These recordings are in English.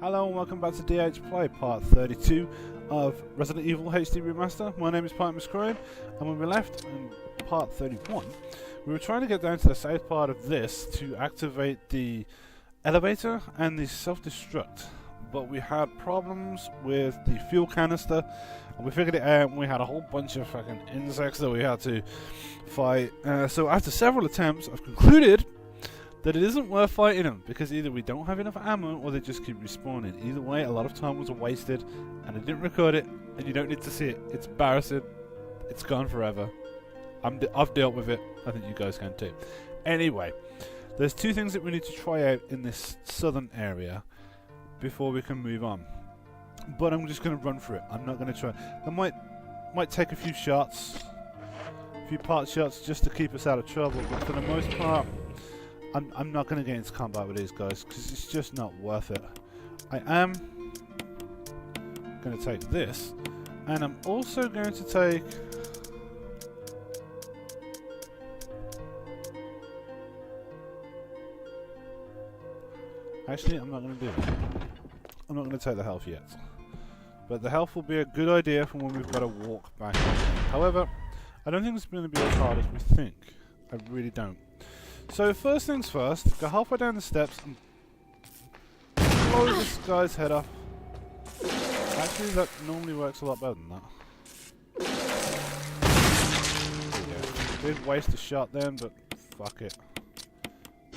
Hello and welcome back to D.H.PLAY, part 32 of Resident Evil HD Remaster. My name is Primus Crime, and when we left in part 31, we were trying to get down to the south part of this to activate the elevator and the self-destruct, but we had problems with the fuel canister, and we figured it out, and we had a whole bunch of fucking insects that we had to fight. So after several attempts, I've concluded that it isn't worth fighting them, because either we don't have enough ammo or they just keep respawning. Either way, a lot of time was wasted, and I didn't record it, and you don't need to see it. It's embarrassing. It's gone forever. I've dealt with it. I think you guys can too. Anyway, there's two things that we need to try out in this southern area before we can move on. But I'm just going to run through it. I'm not going to try. I might take a few shots, a few part shots just to keep us out of trouble, but for the most part, I'm not going to get into combat with these guys because it's just not worth it. I am going to take this, and I'm also going to take actually, I'm not going to do that. I'm not going to take the health yet, but the health will be a good idea for when we've got to walk back. However, I don't think it's going to be as hard as we think. I really don't. So first things first, go halfway down the steps and blow this guy's head off. Actually, that normally works a lot better than that. There we go. Did waste a shot then, but fuck it.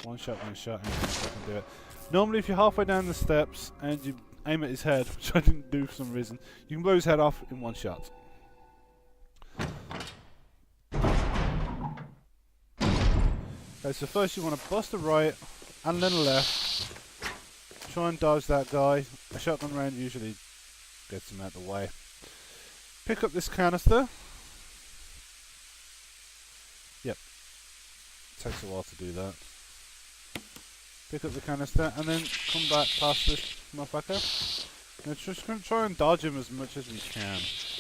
One shot, and I can do it. Normally, if you're halfway down the steps and you aim at his head, which I didn't do for some reason, you can blow his head off in one shot. Okay, so first you want to bust a right and then a left. Try and dodge that guy. A shotgun round usually gets him out of the way. Pick up this canister. Yep. Takes a while to do that. Pick up the canister and then come back past this motherfucker. Now just going to try and dodge him as much as we can.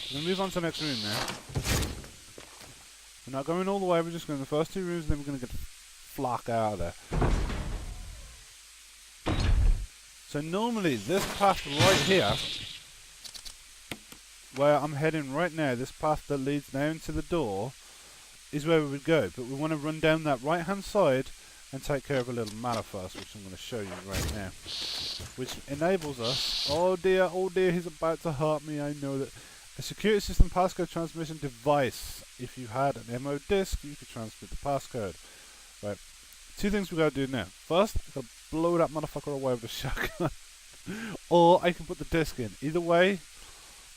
We're going to move on to the next room now. We're not going all the way, we're just going to the first two rooms and then we're going to get flock out of there. So normally this path right here, where I'm heading right now, this path that leads down to the door, is where we would go. But we want to run down that right hand side and take care of a little matter first, which I'm going to show you right now. Which enables us, oh dear, he's about to hurt me, I know that. A security system passcode transmission device. If you had an MO disc, you could transmit the passcode. Right, two things we gotta do now. First, I gotta blow that motherfucker away with a shotgun, or I can put the disc in. Either way,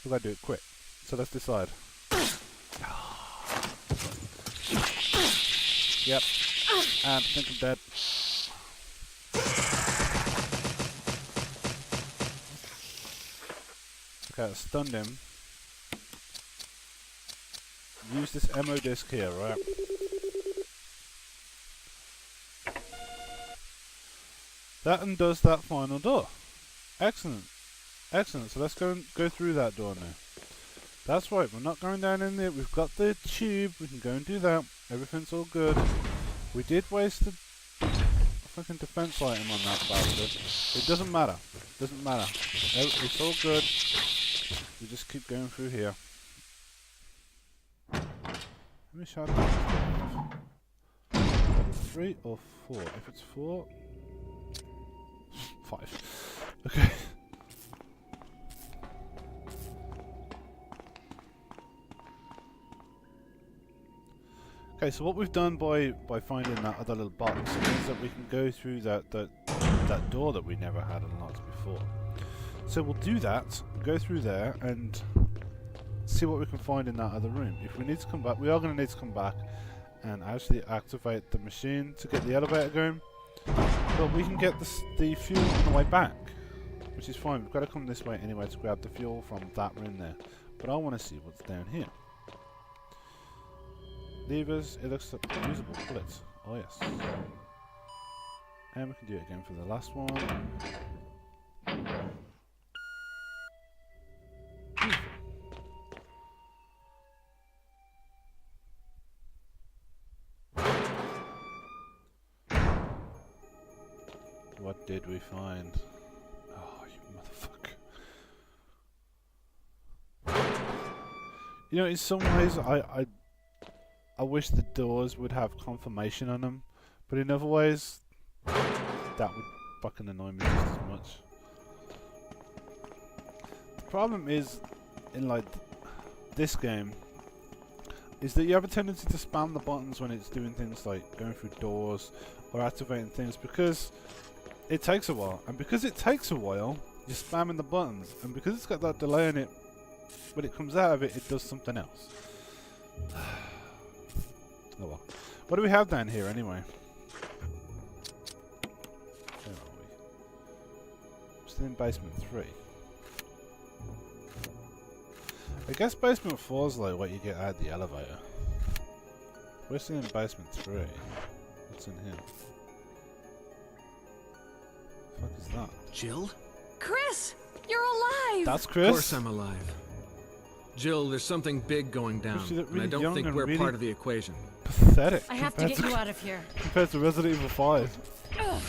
we gotta do it quick. So let's decide. Yep, and I think I'm dead. Okay, I stunned him. Use this MO disc here, right? That undoes that final door. Excellent. Excellent. So let's go through that door now. That's right, we're not going down in there. We've got the tube. We can go and do that. Everything's all good. We did waste a fucking defense item on that bastard. It doesn't matter. Doesn't matter. It's all good. We just keep going through here. How many shotguns do I have? 3 or 4? If it's 4... 5. Okay. Okay, so what we've done by finding that other little box is that we can go through that door that we never had unlocked before. So we'll do that, go through there, and see what we can find in that other room. If we need to come back, we are going to need to come back and actually activate the machine to get the elevator going. But we can get the fuel on the way back, which is fine. We've got to come this way anyway to grab the fuel from that room there. But I want to see what's down here. Levers, it looks like usable bullets. Oh yes. And we can do it again for the last one. What did we find? Oh, you motherfucker. You know, in some ways, I wish the doors would have confirmation on them, but in other ways, that would fucking annoy me just as much. The problem is, in like this game, is that you have a tendency to spam the buttons when it's doing things like going through doors or activating things because it takes a while. And because it takes a while, you're spamming the buttons. And because it's got that delay in it, when it comes out of it, it does something else. Oh well. What do we have down here anyway? Where are we? Still in basement 3. I guess basement 4 is like what you get out of the elevator. We're still in basement 3. What's in here? What the fuck is that? Jill? Chris! You're alive! That's Chris? Of course I'm alive. Jill, there's something big going down, She's really and I don't young think and we're really part of the equation. Pathetic. I have to get you out of here. Compared to Resident Evil 5. Ugh,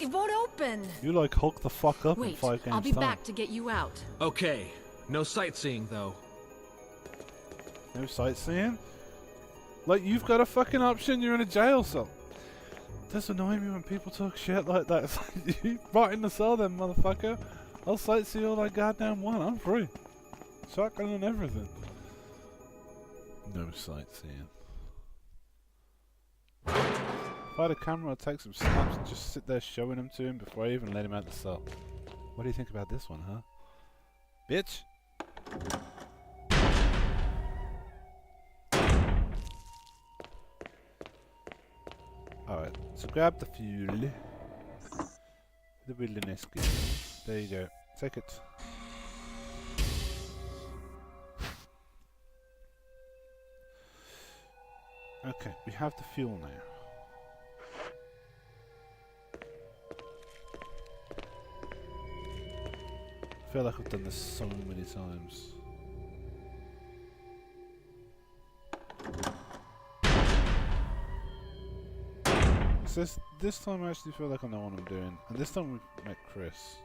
it won't open. You like Hulk the fuck up in Wait, 5 games I'll be time. back to get you out. Okay, no sightseeing though. No sightseeing? Like, you've got a fucking option, you're in a jail cell. It does annoy me when people talk shit like that. It's like, you right in the cell then, motherfucker. I'll sightsee all I goddamn want, I'm free. Shotgun and everything. No sightseeing. If I had a camera, I'd take some snaps and just sit there showing them to him before I even let him out the cell. What do you think about this one, huh? Bitch! Alright, so grab the fuel. The wilderness gear. There you go. Take it. Okay, we have the fuel now. I feel like I've done this so many times. So this time I actually feel like I know what I'm doing. And this time we've met Chris.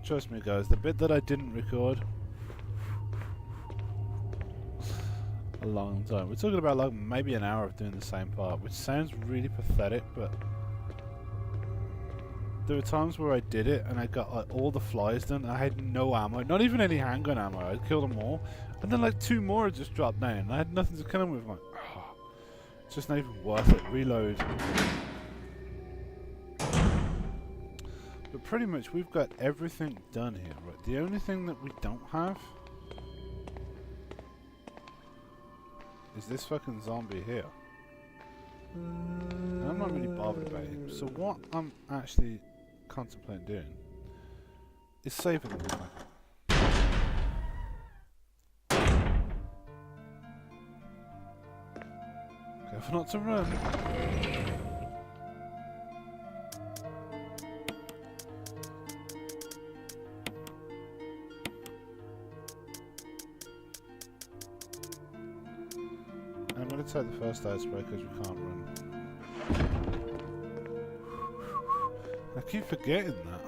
Trust me guys, the bit that I didn't record a long time. We're talking about like maybe an hour of doing the same part, which sounds really pathetic, but there were times where I did it and I got like all the flies done. I had no ammo, not even any handgun ammo. I'd killed them all, and then like 2 more had just dropped down. And I had nothing to kill them with. I'm like, oh, it's just not even worth it. Reload. But pretty much we've got everything done here, right? The only thing that we don't have is this fucking zombie here. And I'm not really bothered about him. So what I'm actually contemplating doing is saving them back. Careful not to run. I'm going to take the first aid spray because we can't run. I keep forgetting that.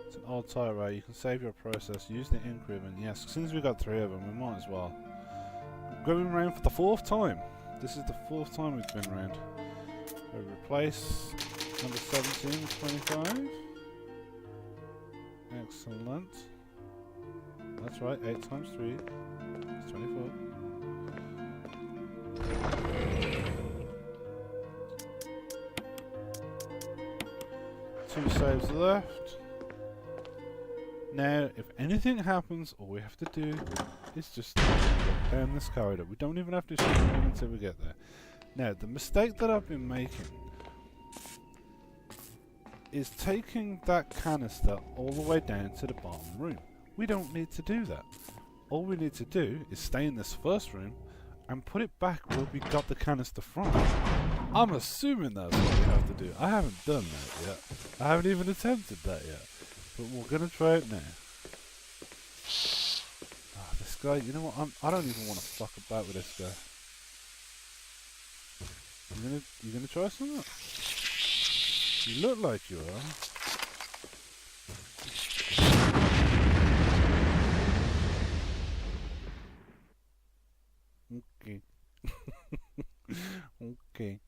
It's an old tire array. You can save your process. Use the increment. Yes, since we got 3 of them, we might as well. We're going round for the 4th time. This is the 4th time we've been round. So replace number 17 with 25. Excellent. That's right, 8 times 3 is 24. Two saves left. Now, if anything happens, all we have to do is just walk down this corridor. We don't even have to shoot anyone until we get there. Now, the mistake that I've been making is taking that canister all the way down to the bottom room. We don't need to do that. All we need to do is stay in this first room and put it back where we got the canister from. I'm assuming that's what we have to do. I haven't done that yet. I haven't even attempted that yet. But we're going to try it now. Ah, this guy, you know what? I don't even want to fuck about with this guy. You gonna try something? You look like you are. Okay. Okay.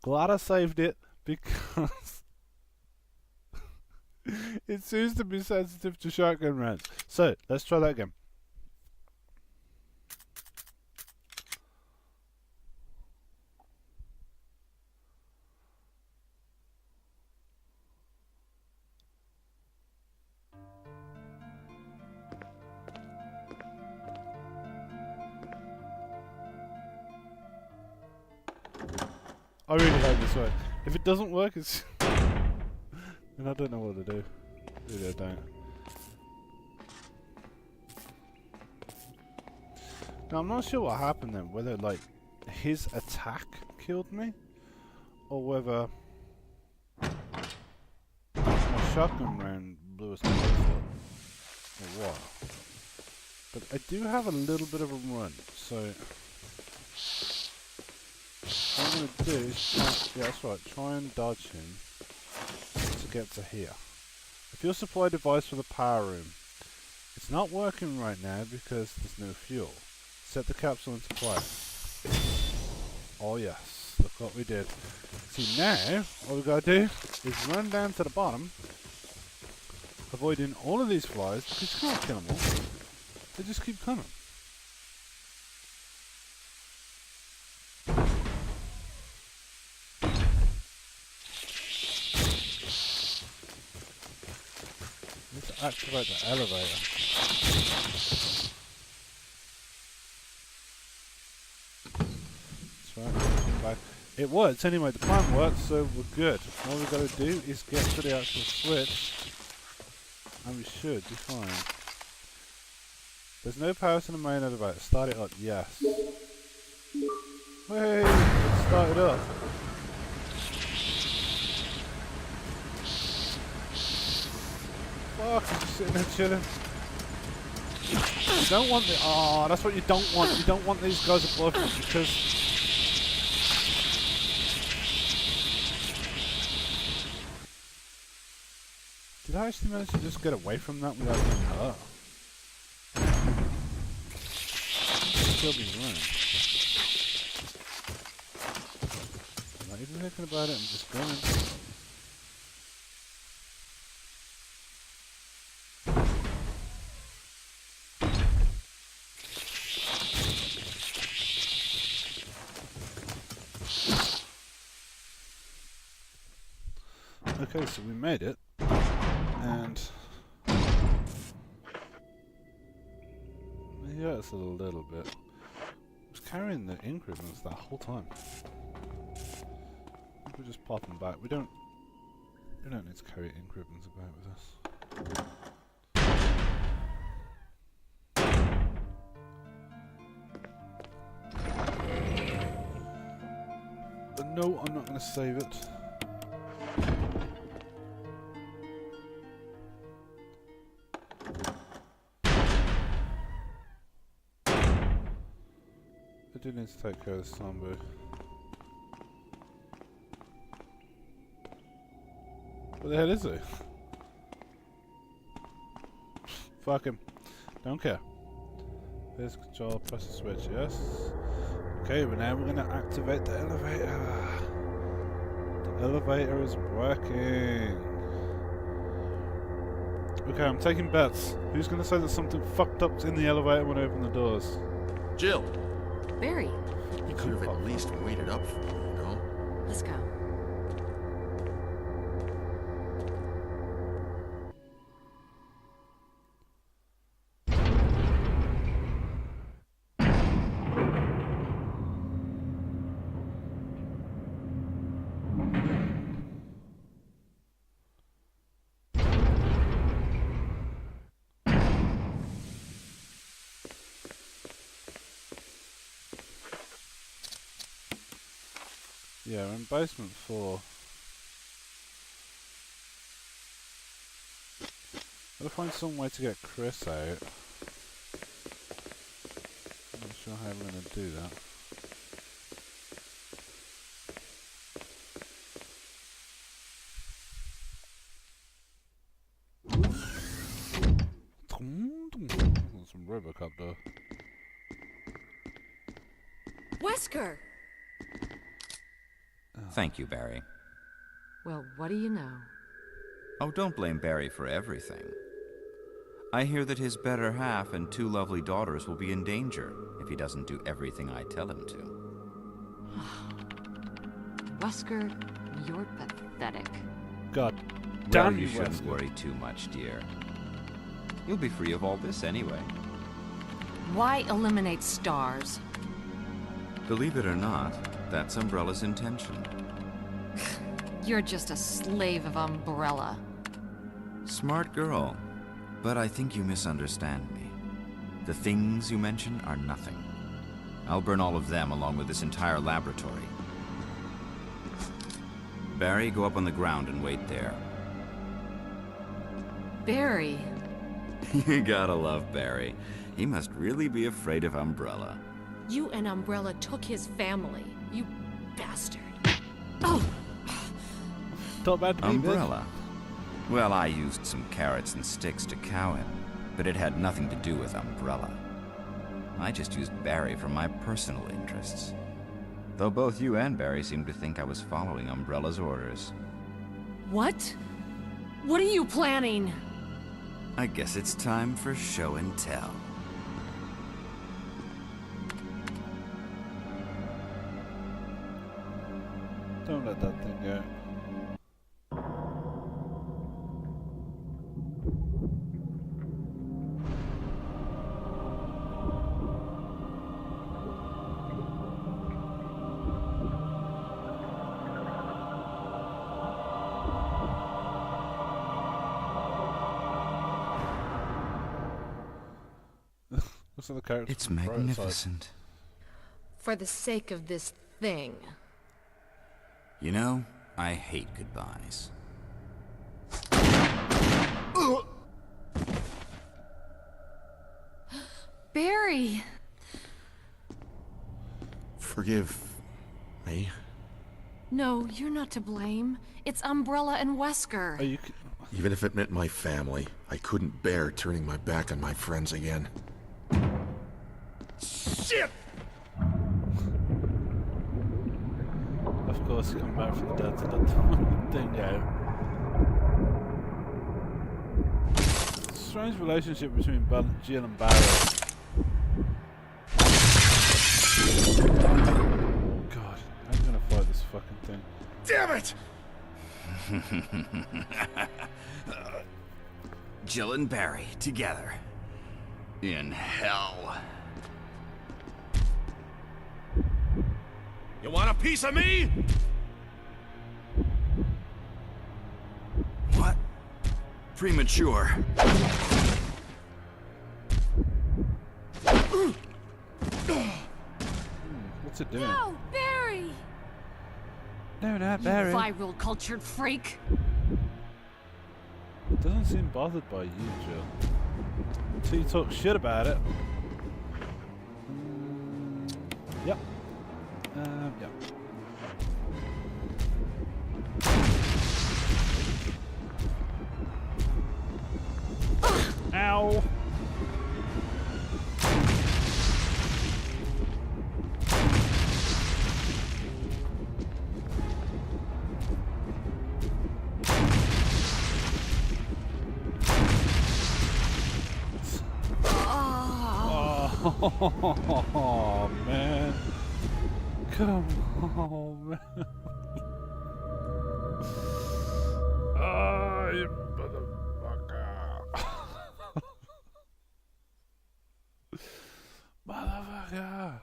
Glad I saved it because it seems to be sensitive to shotgun rounds. So let's try that again. I really hope this works. If it doesn't work, it's then I don't know what to do. Really, I don't. Now I'm not sure what happened then. Whether like his attack killed me, or whether my shotgun round blew us both up, or what. But I do have a little bit of a run, so. What I'm going to do is try, yeah, that's right, try and dodge him to get to here. A fuel supply device for the power room. It's not working right now because there's no fuel. Set the capsule into play. Oh yes, look what we did. See now, all we got to do is run down to the bottom, avoiding all of these flies because you can't kill them all. They just keep coming. Activate the elevator. That's right, come back. It works anyway, the plan works, so we're good. All we've got to do is get to the actual switch, and we should be fine. There's no power to the main elevator. Start it up, yes. Hey, it started up. Fuck, I'm just sitting there chilling. You don't want the. Oh, that's what you don't want. You don't want these guys above you because. Did I actually manage to just get away from that without getting hurt? Still be running. I'm not even thinking about it, I'm just going. Okay, so we made it, and yeah, it's a little bit. I was carrying the ink ribbons that whole time. We're just popping back. We don't need to carry ink ribbons about with us. But no, I'm not going to save it. I do need to take care of this zombie. What the hell is he? Fuck him. Don't care. There's control, press the switch, yes. Okay, but now we're gonna activate the elevator. The elevator is working. Okay, I'm taking bets. Who's gonna say that something fucked up's in the elevator when I open the doors? Jill, Barry, you could have at least waited up for me, you know? let's go. Yeah, we're in basement 4. Gotta find some way to get Chris out. I'm not sure how we're gonna do that. Some Robocop door. Wesker! Thank you, Barry. Well, what do you know? Oh, don't blame Barry for everything. I hear that his better half and 2 lovely daughters will be in danger if he doesn't do everything I tell him to. Wesker, you're pathetic. God Well, damn you you, shouldn't Wesker. worry too much, dear. You'll be free of all this anyway. Why eliminate stars? Believe it or not, that's Umbrella's intention. You're just a slave of Umbrella. Smart girl, but I think you misunderstand me. The things you mention are nothing. I'll burn all of them along with this entire laboratory. Barry, go up on the ground and wait there. Barry. You gotta love Barry. He must really be afraid of Umbrella. You and Umbrella took his family. You bastard. Oh! Talk about me, bitch. Umbrella? Well, I used some carrots and sticks to cow him, but it had nothing to do with Umbrella. I just used Barry for my personal interests. Though both you and Barry seem to think I was following Umbrella's orders. What? What are you planning? I guess it's time for show and tell. Don't let that thing go. What's the character? It's from the right side? magnificent. For the sake of this thing. You know, I hate goodbyes. Barry! Forgive me. No, you're not to blame. It's Umbrella and Wesker. Are you? Even if it meant my family, I couldn't bear turning my back on my friends again. Shit! Of course, come back from the dead to let the thing out. Strange relationship between Jill and Barry. God, how are you gonna fight this fucking thing? Damn it! Jill and Barry together. In hell. You want a piece of me? What? Premature. What's it doing? No, Barry! No, not You Barry. viral cultured freak. Doesn't seem bothered by you, Jill. Until you talk shit about it. Yep. Yep. Ow! Oh, man. Come on, man. Oh, you motherfucker. Motherfucker.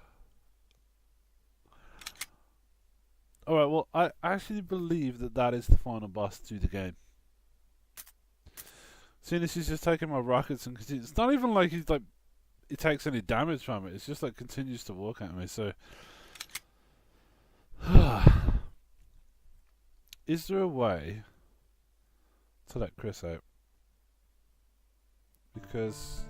Alright, well, I actually believe that that is the final boss to the game. Seeing as he's just taking my rockets and continues. It's not even like he's like he takes any damage from it. It's just like continues to walk at me. So Is there a way to let Chris out? Because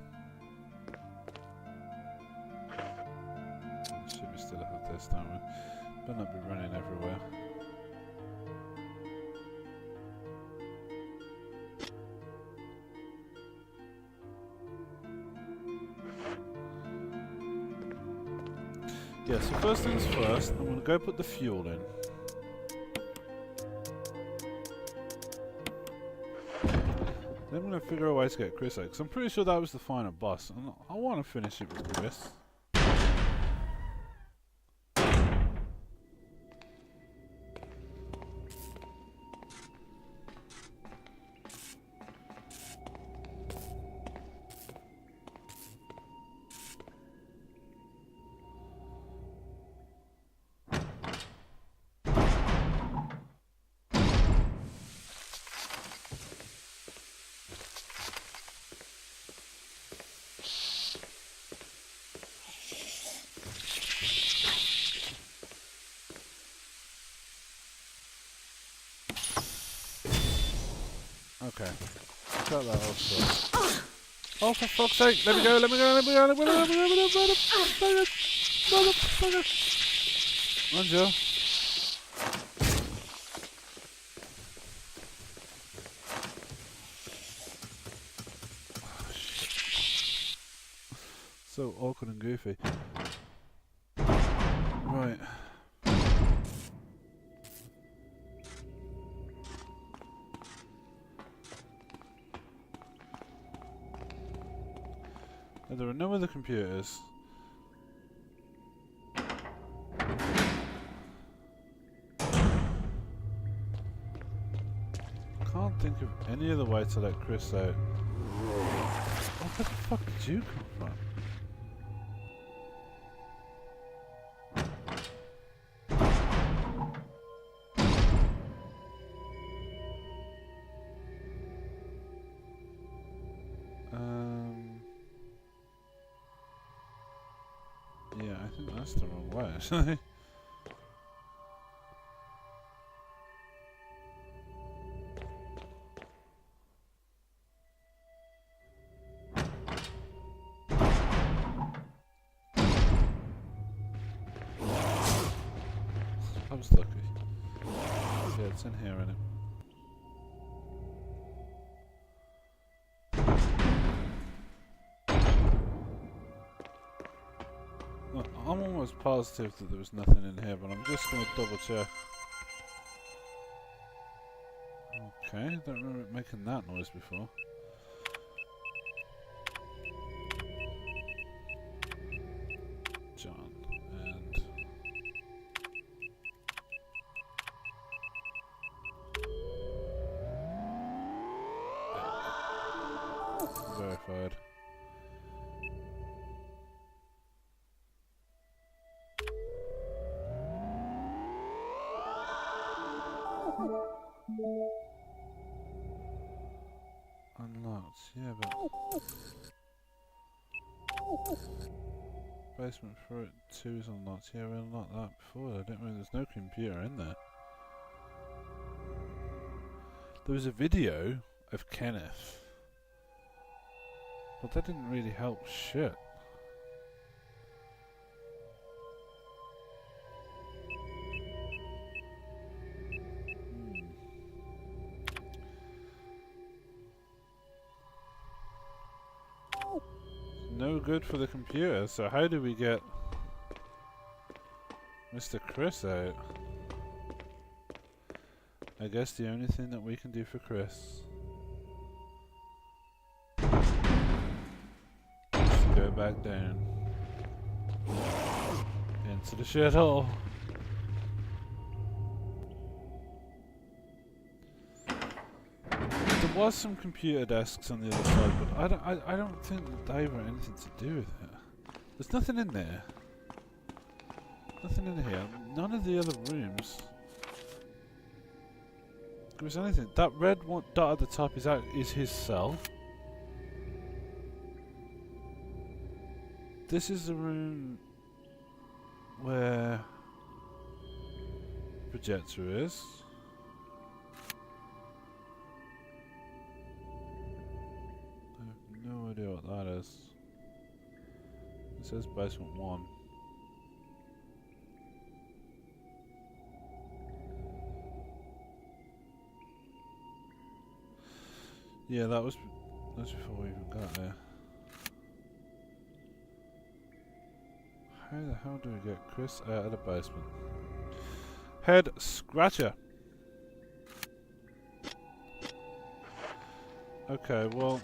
should we still have this, don't we? Better not be running everywhere. Yeah, so first things first, I'm going to go put the fuel in. Then I'm going to figure out a way to get Chris out, because I'm pretty sure that was the final boss, and I want to finish it with Chris. Okay. Cut that off first. Oh, for fuck's sake! Let me go, let me go, let me go, let me go, let me go, let me go, motherfucker! Run, Joe. Oh, shit. So awkward and goofy. Right. There are no other computers. Can't think of any other way to let Chris out. Where the fuck did you come from? Yeah, I think that's the wrong way, actually. I was lucky. Yeah, it's in here, isn't it? I'm almost positive that there was nothing in here, but I'm just going to double check. Okay, don't remember it making that noise before. John, and... verified. Unlocked, yeah, but... Basement for 2 is unlocked, yeah, we unlocked that before. I didn't there's no computer in there. There was a video of Kenneth, but that didn't really help shit. No good for the computer, so how do we get Mr. Chris out? I guess the only thing that we can do for Chris is to go back down into the shithole. There was some computer desks on the other side, but I don't think that they were anything to do with it. There's nothing in there. Nothing in here. None of the other rooms. If there's anything. That red one dot at the top is his cell. This is the room where the projector is. says basement 1. Yeah, that was before we even got there. How the hell do we get Chris out of the basement? Head scratcher. Okay, well.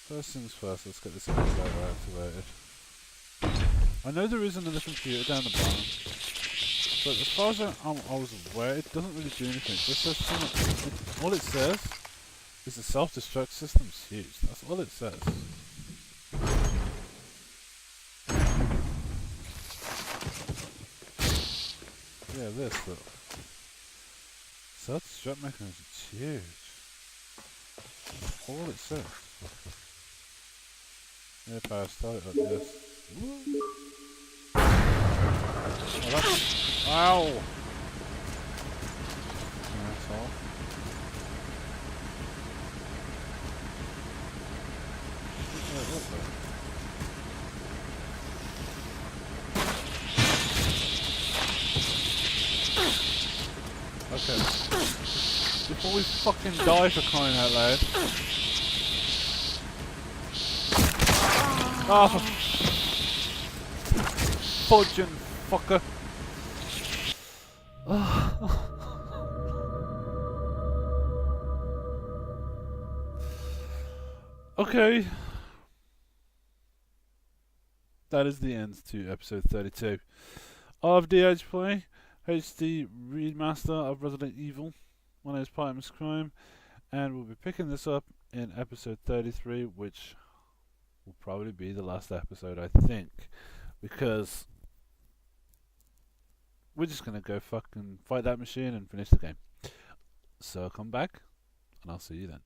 First things first, let's get this elevator activated. I know there is another computer down the bottom, but as far as I was aware, it doesn't really do anything. It just says something. All it says is the self-destruct system's huge. That's all it says. Yeah, this look. Self-destruct mechanism is huge. That's all it says. Yeah, power start it up, yes. Woo. Oh, that's... Ow! Asshole. Okay. Before we fucking die, for crying out loud. Oh, fudging fucker. Okay. That is the end to episode 32 of D.H.PLAY HD Remaster of Resident Evil. My name is Pymus Crime, and we'll be picking this up in episode 33, which will probably be the last episode, I think, because we're just gonna go fucking fight that machine and finish the game. So come back, and I'll see you then.